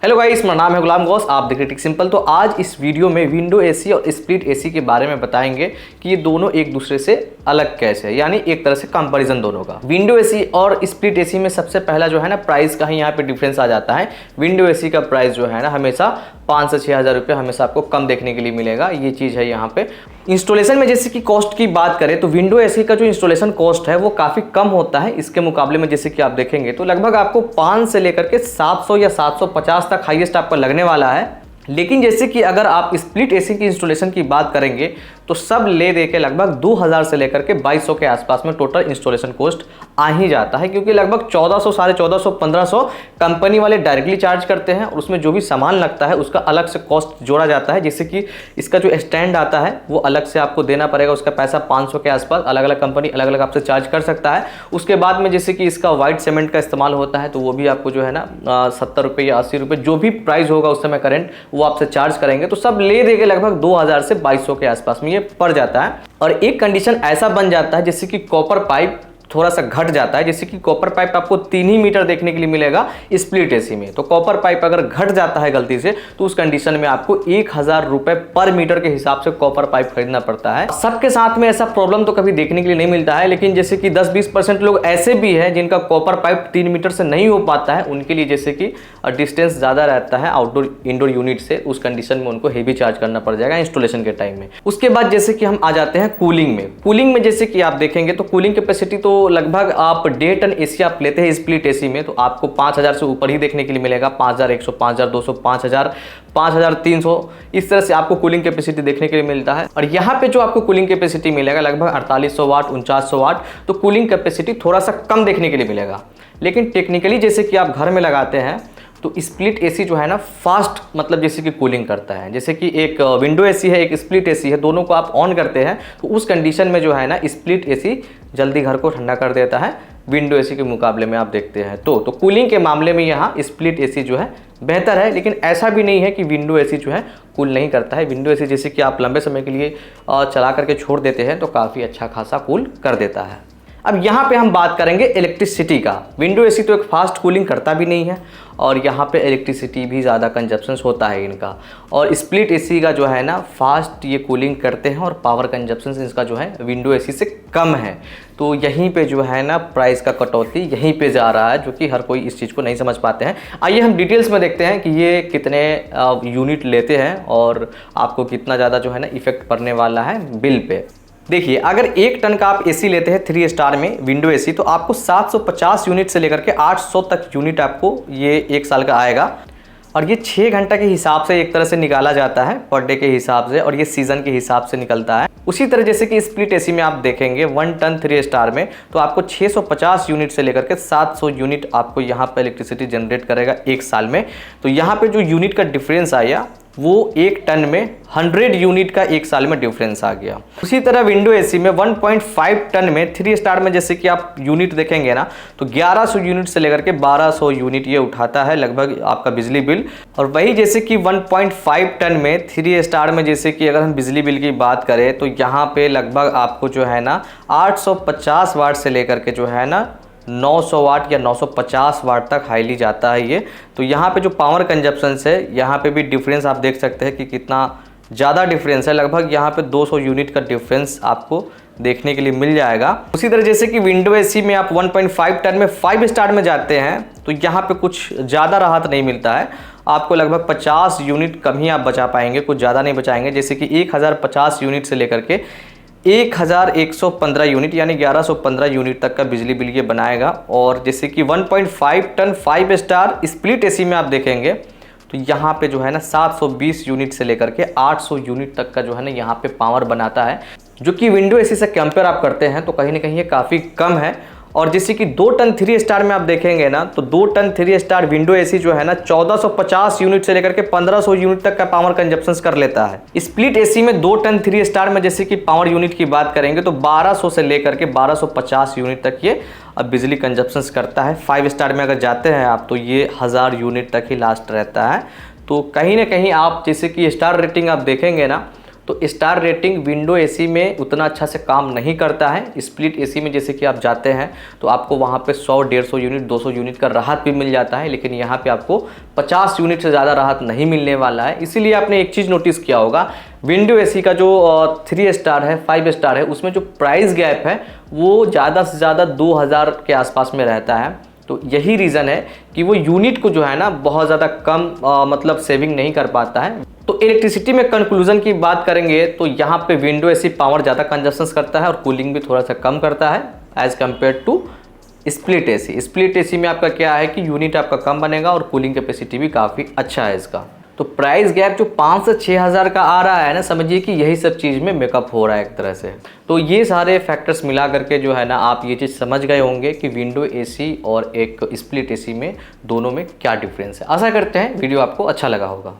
Hello guys, मेरा नाम है गुलाम गौस, आप देख रहे टेक सिंपल। तो आज इस वीडियो में विंडो एसी और स्प्लिट एसी के बारे में बताएंगे कि ये दोनों एक दूसरे से अलग कैसे है, यानी एक तरह से कंपैरिजन दोनों का। विंडो एसी और स्प्लिट एसी में सबसे पहला जो है ना प्राइस का ही यहाँ पे डिफरेंस आ जाता है। विंडो एसी का प्राइस जो है ना हमेशा 5 से 6 हज़ार रुपये हमेशा आपको कम देखने के लिए मिलेगा, ये चीज़ है यहाँ पे। इंस्टॉलेशन में जैसे कि कॉस्ट की बात करें तो विंडो एसी का जो इंस्टॉलेशन कॉस्ट है वो काफ़ी कम होता है इसके मुकाबले में। जैसे कि आप देखेंगे तो लगभग आपको 5 से लेकर के 700 या 750 तक हाईएस्ट आपका लगने वाला है। लेकिन जैसे कि अगर आप स्प्लिट एसी की इंस्टॉलेशन की बात करेंगे तो सब ले दे के लगभग 2000 से लेकर के 2200 के आसपास में टोटल इंस्टॉलेशन कॉस्ट आ ही जाता है, क्योंकि लगभग 1400, 1450, 1500 कंपनी वाले डायरेक्टली चार्ज करते हैं और उसमें जो भी सामान लगता है उसका अलग से कॉस्ट जोड़ा जाता है। जैसे कि इसका जो स्टैंड आता है वो अलग से आपको देना पड़ेगा, उसका पैसा 500 के आसपास अलग अलग कंपनी अलग अलग आपसे चार्ज कर सकता है। उसके बाद में जैसे कि इसका वाइट सीमेंट का इस्तेमाल होता है तो वो भी आपको जो है ना 70 रुपये या 80 रुपये जो भी प्राइस होगा उस समय करेंट वो आपसे चार्ज करेंगे। तो सब ले दे के लगभग 2000 से 2200 के आसपास में ये पड़ जाता है। और एक कंडीशन ऐसा बन जाता है जैसे कि कॉपर पाइप थोड़ा सा घट जाता है। जैसे कि कॉपर पाइप आपको 3 ही मीटर देखने के लिए मिलेगा स्प्लिट एसी में, तो कॉपर पाइप अगर घट जाता है गलती से तो उस कंडीशन में आपको 1000 रुपए पर मीटर के हिसाब से कॉपर पाइप खरीदना पड़ता है। सबके साथ में ऐसा प्रॉब्लम तो कभी देखने के लिए नहीं मिलता है, लेकिन जैसे कि 10-20% लोग ऐसे भी हैं जिनका कॉपर पाइप 3 मीटर से नहीं हो पाता है, उनके लिए जैसे कि डिस्टेंस ज़्यादा रहता है आउटडोर इंडोर यूनिट से, उस कंडीशन में उनको हेवी चार्ज करना पड़ जाएगा इंस्टॉलेशन के टाइम में। उसके बाद जैसे कि हम आ जाते हैं कूलिंग में। कूलिंग में जैसे कि आप देखेंगे तो कूलिंग कैपेसिटी तो लगभग आप 1.5 टन एसी आप लेते हैं स्प्लिट एसी में तो आपको 5000 से ऊपर ही देखने के लिए मिलेगा। 5100, 5200, 5000, 5300 इस तरह से आपको कूलिंग कैपेसिटी देखने के लिए मिलता है। और यहाँ पे जो आपको कूलिंग कैपेसिटी मिलेगा लगभग 4800 वाट, 4900 वाट, तो कूलिंग कैपेसिटी थोड़ा सा कम देखने के लिए मिलेगा। लेकिन टेक्निकली जैसे कि आप घर में लगाते हैं तो स्प्लिट एसी जो है ना फास्ट मतलब जैसे कि कूलिंग करता है। जैसे कि एक विंडो एसी है, एक स्प्लिट एसी है, दोनों को आप ऑन करते हैं तो उस कंडीशन में जो है ना स्प्लिट एसी जल्दी घर को ठंडा कर देता है विंडो एसी के मुकाबले में आप देखते हैं तो कूलिंग के मामले में यहाँ स्प्लिट एसी जो है बेहतर है। लेकिन ऐसा भी नहीं है कि विंडो एसी जो है कूल नहीं करता है। विंडो एसी जैसे कि आप लंबे समय के लिए चला करके छोड़ देते हैं तो काफ़ी अच्छा खासा कूल कर देता है। अब यहाँ पे हम बात करेंगे इलेक्ट्रिसिटी का। विंडो एसी तो एक फास्ट कूलिंग करता भी नहीं है और यहाँ पे इलेक्ट्रिसिटी भी ज़्यादा कंजप्शन होता है इनका। और स्प्लिट एसी का जो है ना फास्ट ये कूलिंग करते हैं और पावर कंजप्शन इसका जो है विंडो एसी से कम है। तो यहीं पे जो है ना प्राइस का कटौती यहीं पे जा रहा है, जो कि हर कोई इस चीज़ को नहीं समझ पाते हैं। आइए हम डिटेल्स में देखते हैं कि ये कितने यूनिट लेते हैं और आपको कितना ज़्यादा जो है ना इफेक्ट पड़ने वाला है बिल पे। देखिए, अगर 1 टन का आप एसी लेते हैं 3 स्टार में विंडो एसी तो आपको 750 यूनिट से लेकर के 800 तक यूनिट आपको ये 1 साल का आएगा। और ये 6 घंटा के हिसाब से एक तरह से निकाला जाता है पर डे के हिसाब से, और ये सीज़न के हिसाब से निकलता है। उसी तरह जैसे कि स्प्लिट एसी में आप देखेंगे 1 टन 3 स्टार में तो आपको 650 यूनिट से लेकर के 700 यूनिट आपको यहाँ पर इलेक्ट्रिसिटी जनरेट करेगा 1 साल में। तो यहाँ पे जो यूनिट का डिफरेंस आया वो 1 टन में 100 यूनिट का 1 साल में डिफरेंस आ गया। उसी तरह विंडो एसी में 1.5 टन में 3 स्टार में जैसे कि आप यूनिट देखेंगे ना तो 1100 यूनिट से लेकर के 1200 यूनिट ये उठाता है लगभग आपका बिजली बिल। और वही जैसे कि 1.5 टन में 3 स्टार में जैसे कि अगर हम बिजली बिल की बात करें तो यहाँ पे लगभग आपको जो है ना 850 वाट से लेकर के जो है ना 900 वाट या 950 वाट तक हाईली जाता है ये। तो यहाँ पे जो पावर कंजप्शन है यहाँ पे भी डिफरेंस आप देख सकते हैं कि कितना ज़्यादा डिफरेंस है। लगभग यहाँ पे 200 यूनिट का डिफरेंस आपको देखने के लिए मिल जाएगा। उसी तरह जैसे कि विंडो एसी में आप 1.5 टन में 5 स्टार में जाते हैं तो यहाँ पे कुछ ज़्यादा राहत नहीं मिलता है। आपको लगभग 50 यूनिट कम ही आप बचा पाएंगे, कुछ ज़्यादा नहीं बचाएंगे। जैसे कि 1050 यूनिट से लेकर के 1115 यूनिट यानी 1115 यूनिट तक का बिजली बिल ये बनाएगा। और जैसे कि 1.5 टन 5 स्टार स्प्लिट एसी में आप देखेंगे तो यहाँ पे जो है ना 720 यूनिट से लेकर के 800 यूनिट तक का जो है ना यहाँ पे पावर बनाता है, जो कि विंडो एसी से कंपेयर आप करते हैं तो कहीं ना कहीं ये काफ़ी कम है। और जैसे कि 2 टन 3 स्टार में आप देखेंगे ना तो 2 टन 3 स्टार विंडो एसी जो है ना 1450 यूनिट से लेकर के 1500 यूनिट तक का पावर कंजप्शन कर लेता है। स्प्लिट एसी में 2 टन 3 स्टार में जैसे कि पावर यूनिट की बात करेंगे तो 1200 से लेकर के 1250 यूनिट तक ये अब बिजली कंजप्शन करता है। 5 स्टार में अगर जाते हैं आप तो ये 1000 यूनिट तक ही लास्ट रहता है। तो कहीं ना कहीं आप जैसे कि स्टार रेटिंग आप देखेंगे ना तो स्टार रेटिंग विंडो एसी में उतना अच्छा से काम नहीं करता है। स्प्लिट एसी में जैसे कि आप जाते हैं तो आपको वहाँ पे 100-150 यूनिट 200 यूनिट का राहत भी मिल जाता है, लेकिन यहाँ पे आपको 50 यूनिट से ज़्यादा राहत नहीं मिलने वाला है। इसीलिए आपने एक चीज़ नोटिस किया होगा, विंडो एसी का जो 3 स्टार है 5 स्टार है उसमें जो प्राइस गैप है वो ज़्यादा से ज़्यादा 2000 के आसपास में रहता है। तो यही रीज़न है कि वो यूनिट को जो है ना बहुत ज़्यादा कम मतलब सेविंग नहीं कर पाता है। तो इलेक्ट्रिसिटी में कंक्लूजन की बात करेंगे तो यहाँ पे विंडो एसी पावर ज़्यादा कंजप्शन करता है और कूलिंग भी थोड़ा सा कम करता है as compare to split AC. Split AC में आपका क्या है कि यूनिट आपका कम बनेगा और कूलिंग कैपेसिटी भी काफ़ी अच्छा है इसका। तो प्राइस गैप जो 5 से 6 हज़ार का आ रहा है ना, समझिए कि यही सब चीज़ में मेकअप हो रहा है एक तरह से। तो ये सारे फैक्टर्स मिला करके जो है ना आप ये चीज़ समझ गए होंगे कि विंडो एसी और एक स्प्लिट एसी में दोनों में क्या डिफरेंस है। आशा करते हैं वीडियो आपको अच्छा लगा होगा।